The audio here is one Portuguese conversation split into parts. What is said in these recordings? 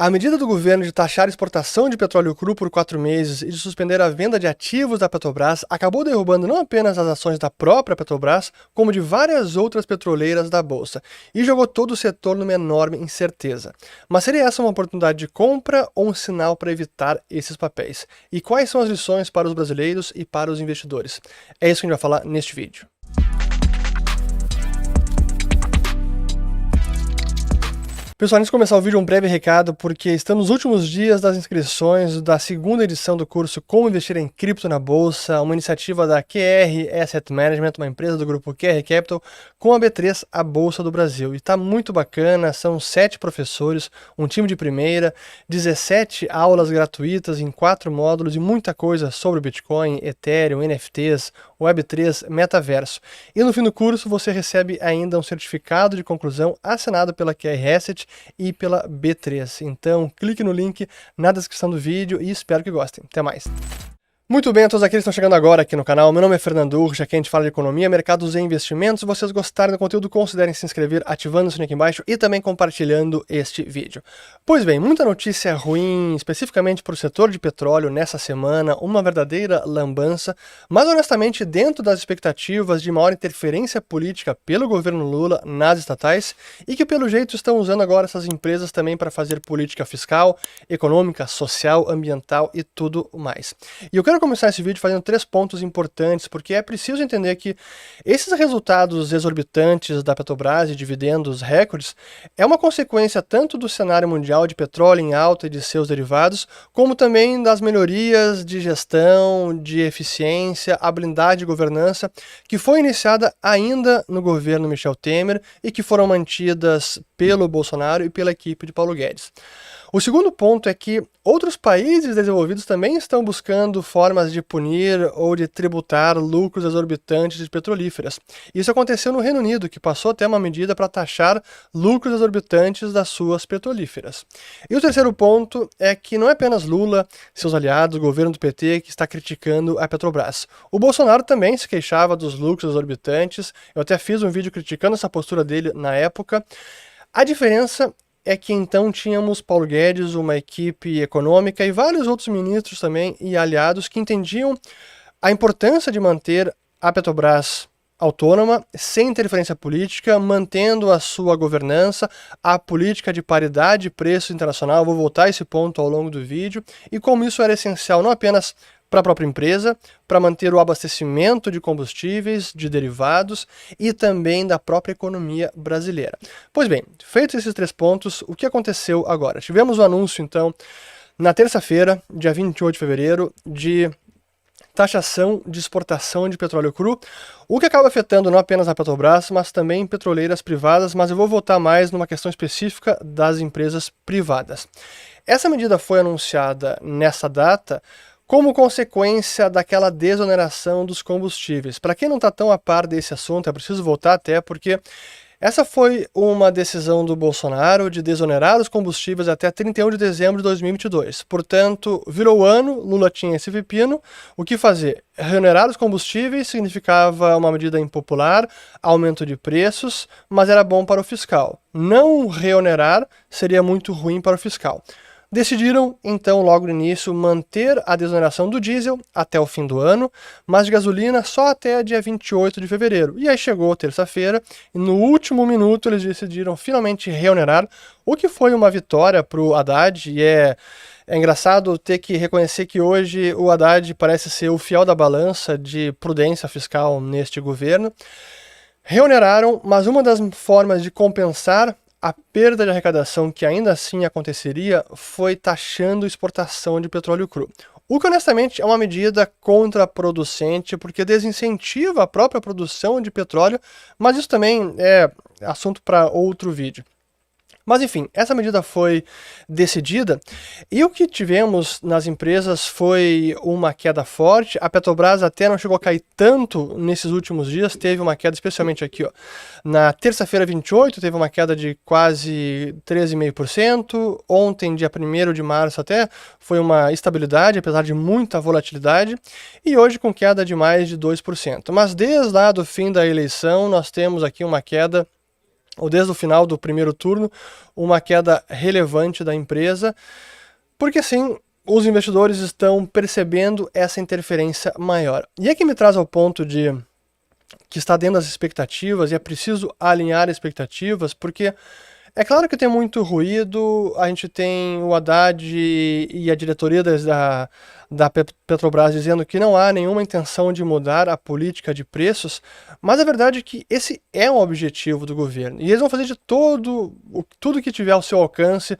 A medida do governo de taxar a exportação de petróleo cru por 4 meses e de suspender a venda de ativos da Petrobras acabou derrubando não apenas as ações da própria Petrobras, como de várias outras petroleiras da Bolsa, e jogou todo o setor numa enorme incerteza. Mas seria essa uma oportunidade de compra ou um sinal para evitar esses papéis? E quais são as lições para os brasileiros e para os investidores? É isso que a gente vai falar neste vídeo. Pessoal, antes de começar o vídeo, um breve recado, porque estamos nos últimos dias das inscrições da segunda edição do curso Como Investir em Cripto na Bolsa, uma iniciativa da QR Asset Management, uma empresa do grupo QR Capital, com a B3, a Bolsa do Brasil. E está muito bacana, são 7 professores, um time de primeira, 17 aulas gratuitas em 4 módulos e muita coisa sobre Bitcoin, Ethereum, NFTs, Web3, Metaverso. E no fim do curso você recebe ainda um certificado de conclusão assinado pela QR Asset e pela B3. Então clique no link na descrição do vídeo e espero que gostem. Até mais! Muito bem, a todos aqueles que estão chegando agora aqui no canal, meu nome é Fernando Urch, aqui a gente fala de economia, mercados e investimentos. Se vocês gostarem do conteúdo, considerem se inscrever, ativando o sininho aqui embaixo e também compartilhando este vídeo. Pois bem, muita notícia ruim, especificamente para o setor de petróleo nessa semana, uma verdadeira lambança, mas honestamente dentro das expectativas de maior interferência política pelo governo Lula nas estatais e que pelo jeito estão usando agora essas empresas também para fazer política fiscal, econômica, social, ambiental e tudo mais. E eu quero começar esse vídeo fazendo 3 pontos importantes, porque é preciso entender que esses resultados exorbitantes da Petrobras e dividendos recordes é uma consequência tanto do cenário mundial de petróleo em alta e de seus derivados, como também das melhorias de gestão, de eficiência, a blindagem de governança, que foi iniciada ainda no governo Michel Temer e que foram mantidas pelo Bolsonaro e pela equipe de Paulo Guedes. O segundo ponto é que outros países desenvolvidos também estão buscando formas de punir ou de tributar lucros exorbitantes de petrolíferas. Isso aconteceu no Reino Unido, que passou até uma medida para taxar lucros exorbitantes das suas petrolíferas. E o terceiro ponto é que não é apenas Lula, seus aliados, o governo do PT, que está criticando a Petrobras. O Bolsonaro também se queixava dos lucros exorbitantes, eu até fiz um vídeo criticando essa postura dele na época. A diferença é que então tínhamos Paulo Guedes, uma equipe econômica e vários outros ministros também e aliados que entendiam a importância de manter a Petrobras autônoma, sem interferência política, mantendo a sua governança, a política de paridade de preço internacional. Vou voltar a esse ponto ao longo do vídeo, e como isso era essencial não apenas para a própria empresa, para manter o abastecimento de combustíveis, de derivados e também da própria economia brasileira. Pois bem, feitos esses 3 pontos, o que aconteceu agora? Tivemos o anúncio, então, na terça-feira, dia 28 de fevereiro, de taxação de exportação de petróleo cru, o que acaba afetando não apenas a Petrobras, mas também petroleiras privadas, mas eu vou voltar mais numa questão específica das empresas privadas. Essa medida foi anunciada nessa data como consequência daquela desoneração dos combustíveis. Para quem não está tão a par desse assunto, é preciso voltar até porque essa foi uma decisão do Bolsonaro de desonerar os combustíveis até 31 de dezembro de 2022. Portanto, virou o ano, Lula tinha esse pepino. O que fazer? Reonerar os combustíveis significava uma medida impopular, aumento de preços, mas era bom para o fiscal. Não reonerar seria muito ruim para o fiscal. Decidiram, então, logo no início, manter a desoneração do diesel até o fim do ano, mas de gasolina só até dia 28 de fevereiro. E aí chegou terça-feira, e no último minuto eles decidiram finalmente reonerar, o que foi uma vitória para o Haddad, e é engraçado ter que reconhecer que hoje o Haddad parece ser o fiel da balança de prudência fiscal neste governo. Reoneraram, mas uma das formas de compensar a perda de arrecadação que ainda assim aconteceria foi taxando exportação de petróleo cru. O que honestamente é uma medida contraproducente, porque desincentiva a própria produção de petróleo, mas isso também é assunto para outro vídeo. Mas enfim, essa medida foi decidida e o que tivemos nas empresas foi uma queda forte. A Petrobras até não chegou a cair tanto nesses últimos dias, teve uma queda especialmente aqui, ó. Na terça-feira 28 teve uma queda de quase 13,5%, ontem dia 1º de março até foi uma estabilidade, apesar de muita volatilidade, e hoje com queda de mais de 2%. Mas desde lá do fim da eleição nós temos aqui uma queda ou desde o final do primeiro turno, uma queda relevante da empresa, porque assim os investidores estão percebendo essa interferência maior. E é que me traz ao ponto de que está dentro das expectativas, e é preciso alinhar expectativas, porque é claro que tem muito ruído, a gente tem o Haddad e a diretoria da Petrobras dizendo que não há nenhuma intenção de mudar a política de preços, mas a verdade é que esse é um objetivo do governo, e eles vão fazer de tudo que tiver ao seu alcance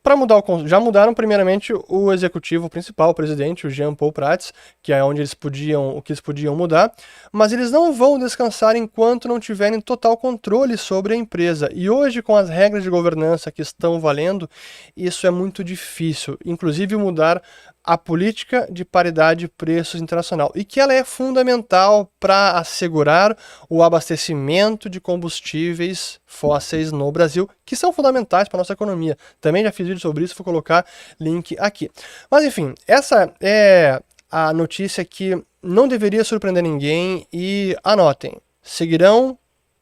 para mudar o. Já mudaram primeiramente o executivo principal, o presidente, o Jean Paul Prats, que é onde eles podiam mudar, mas eles não vão descansar enquanto não tiverem total controle sobre a empresa. E hoje, com as regras de governança que estão valendo, isso é muito difícil, inclusive mudar a política de paridade de preços internacional, e que ela é fundamental para assegurar o abastecimento de combustíveis fósseis no Brasil, que são fundamentais para a nossa economia. Também já fiz vídeo sobre isso, vou colocar link aqui. Mas enfim, essa é a notícia que não deveria surpreender ninguém, e anotem, seguirão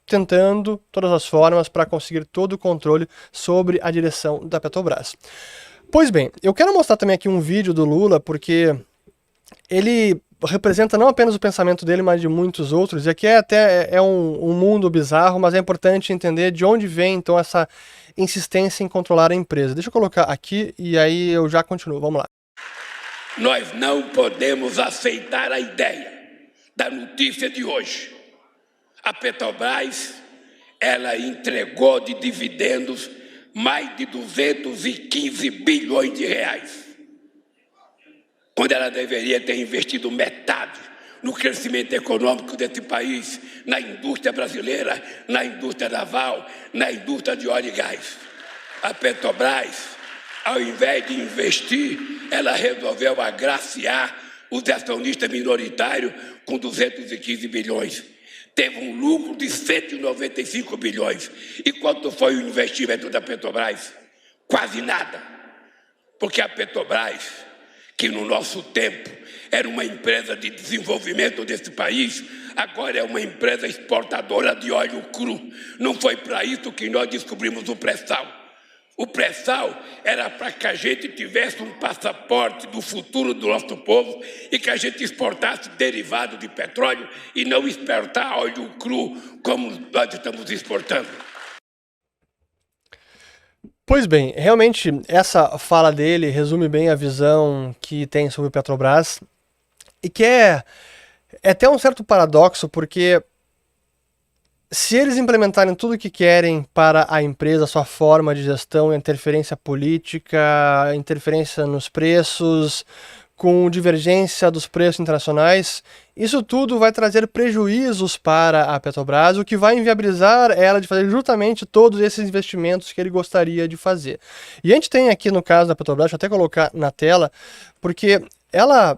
tentando todas as formas para conseguir todo o controle sobre a direção da Petrobras. Pois bem, eu quero mostrar também aqui um vídeo do Lula, porque ele representa não apenas o pensamento dele, mas de muitos outros, e aqui é um mundo bizarro, mas é importante entender de onde vem então essa insistência em controlar a empresa. Deixa eu colocar aqui e aí eu já continuo, vamos lá. Nós não podemos aceitar a ideia da notícia de hoje. A Petrobras, ela entregou de dividendos mais de 215 bilhões de reais, quando ela deveria ter investido metade no crescimento econômico desse país, na indústria brasileira, na indústria naval, na indústria de óleo e gás. A Petrobras, ao invés de investir, ela resolveu agraciar os acionistas minoritários com 215 bilhões. Teve um lucro de 195 bilhões. E quanto foi o investimento da Petrobras? Quase nada. Porque a Petrobras, que no nosso tempo era uma empresa de desenvolvimento desse país, agora é uma empresa exportadora de óleo cru. Não foi para isso que nós descobrimos o pré-sal. O pré-sal era para que a gente tivesse um passaporte do futuro do nosso povo e que a gente exportasse derivado de petróleo e não exportar óleo cru como nós estamos exportando. Pois bem, realmente essa fala dele resume bem a visão que tem sobre o Petrobras, e que é até um certo paradoxo, porque se eles implementarem tudo o que querem para a empresa, a sua forma de gestão, interferência política, interferência nos preços, com divergência dos preços internacionais, isso tudo vai trazer prejuízos para a Petrobras, o que vai inviabilizar ela de fazer justamente todos esses investimentos que ele gostaria de fazer. E a gente tem aqui no caso da Petrobras, deixa eu até colocar na tela, porque ela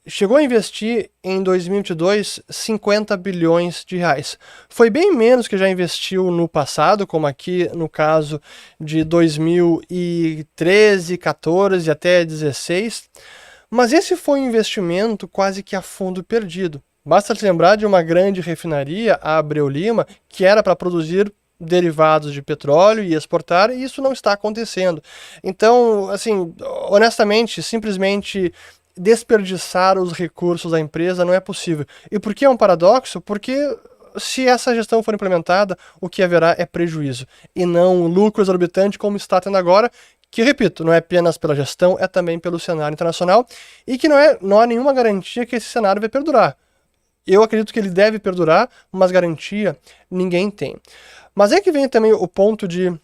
chegou a investir em 2022 50 bilhões de reais. Foi bem menos que já investiu no passado, como aqui no caso de 2013, 14 até 16, mas esse foi um investimento quase que a fundo perdido. Basta se lembrar de uma grande refinaria, a Abreu Lima, que era para produzir derivados de petróleo e exportar, e isso não está acontecendo. Então, assim, honestamente, simplesmente desperdiçar os recursos da empresa não é possível. E por que é um paradoxo? Porque se essa gestão for implementada, o que haverá é prejuízo, e não lucro exorbitante como está tendo agora, que, repito, não é apenas pela gestão, é também pelo cenário internacional, e que não há nenhuma garantia que esse cenário vai perdurar. Eu acredito que ele deve perdurar, mas garantia ninguém tem. Mas é que vem também o ponto de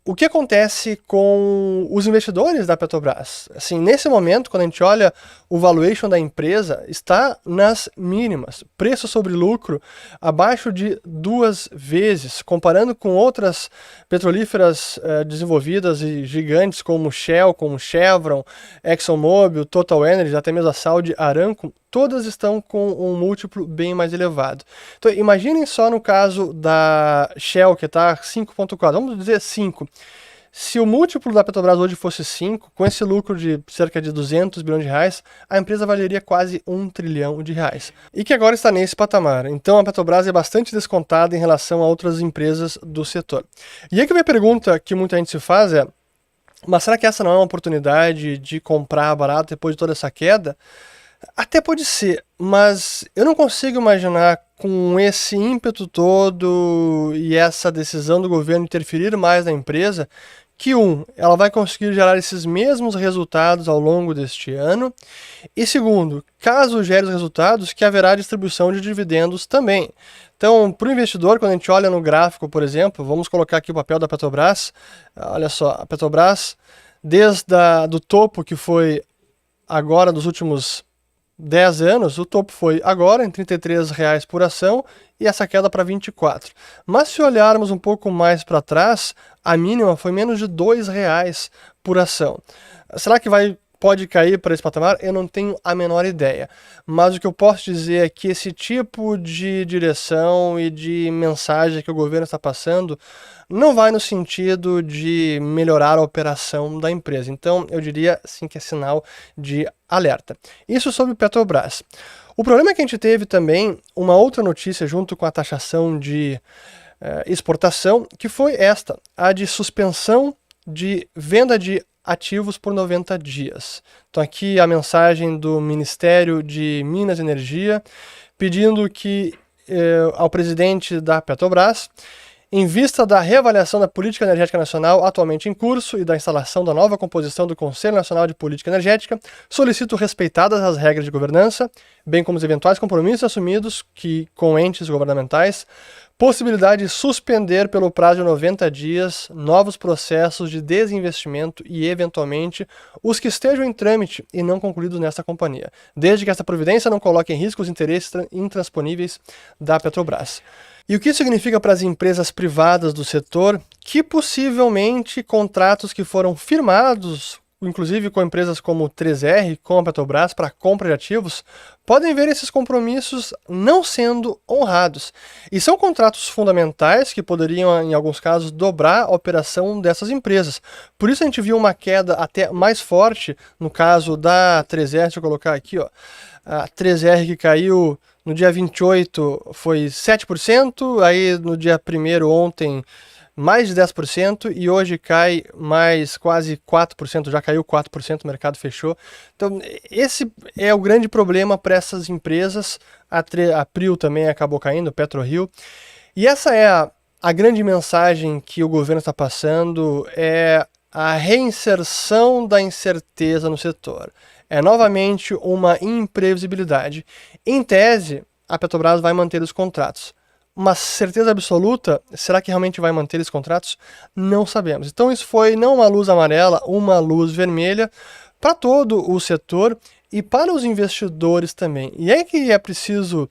o que acontece com os investidores da Petrobras? Assim, nesse momento, quando a gente olha o valuation da empresa, está nas mínimas. Preço sobre lucro abaixo de 2 vezes, comparando com outras petrolíferas desenvolvidas e gigantes como Shell, como Chevron, ExxonMobil, Total Energy, até mesmo a Saudi Aramco, todas estão com um múltiplo bem mais elevado. Então, imaginem só no caso da Shell, que está 5.4, vamos dizer 5. Se o múltiplo da Petrobras hoje fosse 5, com esse lucro de cerca de 200 bilhões de reais, a empresa valeria quase 1 trilhão de reais. E que agora está nesse patamar. Então a Petrobras é bastante descontada em relação a outras empresas do setor. E aí que a minha pergunta que muita gente se faz é: mas será que essa não é uma oportunidade de comprar barato depois de toda essa queda? Até pode ser, mas eu não consigo imaginar, com esse ímpeto todo e essa decisão do governo interferir mais na empresa, que ela vai conseguir gerar esses mesmos resultados ao longo deste ano, e segundo, caso gere os resultados, que haverá distribuição de dividendos também. Então, para o investidor, quando a gente olha no gráfico, por exemplo, vamos colocar aqui o papel da Petrobras, olha só, a Petrobras, desde do topo que foi agora dos últimos 10 anos, o topo foi agora em R$ 33 por ação e essa queda para 24. Mas se olharmos um pouco mais para trás, a mínima foi menos de R$ 2 por ação. Será que pode cair para esse patamar? Eu não tenho a menor ideia. Mas o que eu posso dizer é que esse tipo de direção e de mensagem que o governo está passando não vai no sentido de melhorar a operação da empresa. Então, eu diria sim que é sinal de alerta. Isso sobre Petrobras. O problema é que a gente teve também uma outra notícia junto com a taxação de exportação, que foi a de suspensão de venda de ativos por 90 dias. Então aqui a mensagem do Ministério de Minas e Energia pedindo que ao presidente da Petrobras, em vista da reavaliação da política energética nacional atualmente em curso e da instalação da nova composição do Conselho Nacional de Política Energética, solicito respeitadas as regras de governança, bem como os eventuais compromissos assumidos com entes governamentais, possibilidade de suspender pelo prazo de 90 dias novos processos de desinvestimento e, eventualmente, os que estejam em trâmite e não concluídos nesta companhia, desde que esta providência não coloque em risco os interesses intransponíveis da Petrobras. E o que isso significa para as empresas privadas do setor? Que possivelmente contratos que foram firmados, inclusive com empresas como 3R, com a Petrobras, para compra de ativos, podem ver esses compromissos não sendo honrados. E são contratos fundamentais que poderiam, em alguns casos, dobrar a operação dessas empresas. Por isso a gente viu uma queda até mais forte no caso da 3R, deixa eu colocar aqui, ó, a 3R que caiu no dia 28 foi 7%, aí no dia 1º ontem mais de 10% e hoje cai mais quase 4%, já caiu 4%, o mercado fechou. Então esse é o grande problema para essas empresas. A Prio também acabou caindo, PetroRio. E essa é a grande mensagem que o governo está passando, é a reinserção da incerteza no setor. É novamente uma imprevisibilidade. Em tese, a Petrobras vai manter os contratos. Uma certeza absoluta, será que realmente vai manter esses contratos? Não sabemos. Então isso foi não uma luz amarela, uma luz vermelha para todo o setor e para os investidores também. E é que é preciso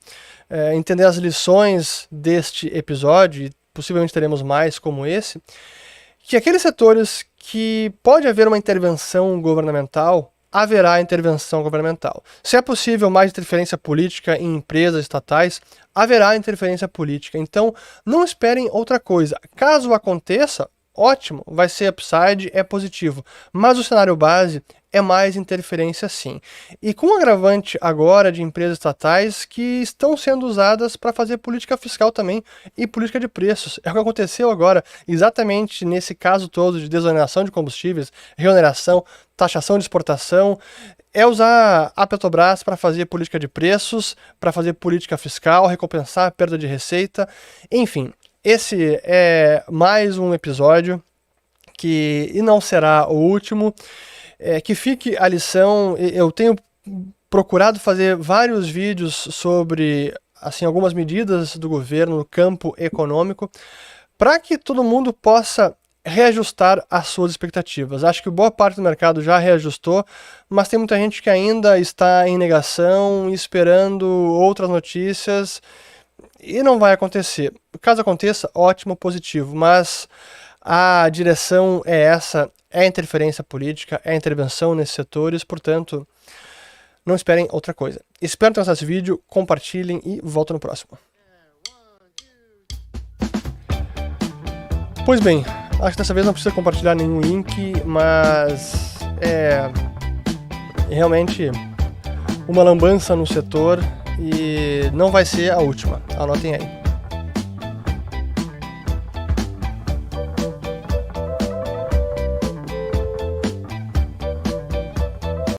entender as lições deste episódio, e possivelmente teremos mais como esse, que aqueles setores que pode haver uma intervenção governamental, haverá intervenção governamental. Se é possível mais interferência política em empresas estatais, haverá interferência política. Então, não esperem outra coisa. Caso aconteça, ótimo, vai ser upside, é positivo. Mas o cenário base é mais interferência sim. E com o agravante agora de empresas estatais que estão sendo usadas para fazer política fiscal também e política de preços. É o que aconteceu agora, exatamente nesse caso todo de desoneração de combustíveis, reoneração, taxação de exportação, é usar a Petrobras para fazer política de preços, para fazer política fiscal, recompensar a perda de receita, enfim. Esse é mais um episódio e não será o último. Que fique a lição. Eu tenho procurado fazer vários vídeos sobre algumas medidas do governo no campo econômico para que todo mundo possa reajustar as suas expectativas. Acho que boa parte do mercado já reajustou, mas tem muita gente que ainda está em negação, esperando outras notícias, e não vai acontecer. Caso aconteça, ótimo, positivo, mas a direção é essa, é interferência política, é intervenção nesses setores, portanto, não esperem outra coisa. Espero ter gostado desse vídeo, compartilhem e volto no próximo. Pois bem, Acho que dessa vez não precisa compartilhar nenhum link, mas é realmente uma lambança no setor e não vai ser a última. Anotem aí.